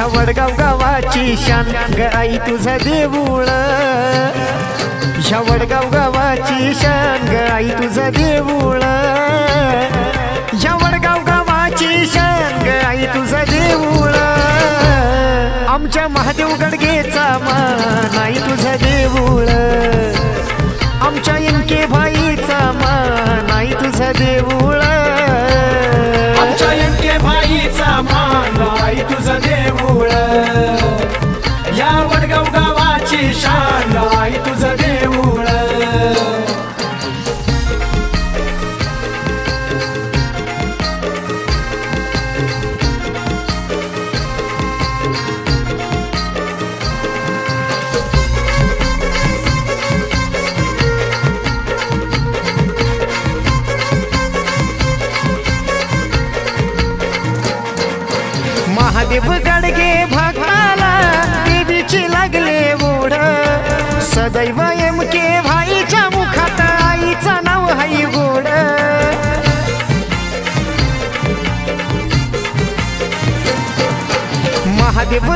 ह्या वडगाव गावाची शान ग आई तुझं देऊळ, ह्या वडगाव गावाची शान ग आई तुझं देऊळ, ह्या वडगाव गावाची शान ग आई तुझं देऊळ, आमच्या महादेव गडगेचा मान आई तुझं देऊळ, आमच्या एनके भाईचा मान आई तुझं देऊळ, आमच्या एनके भाईचा मान आई तुझं देऊळ, या वडगाव गावाची शान आई तुझं देऊळ। महादेव गडगे भक्ताला देवीची लागले ओढ, सदैव एमके भाईच्या मुखात आईचा नाव हाय गोड, महादेव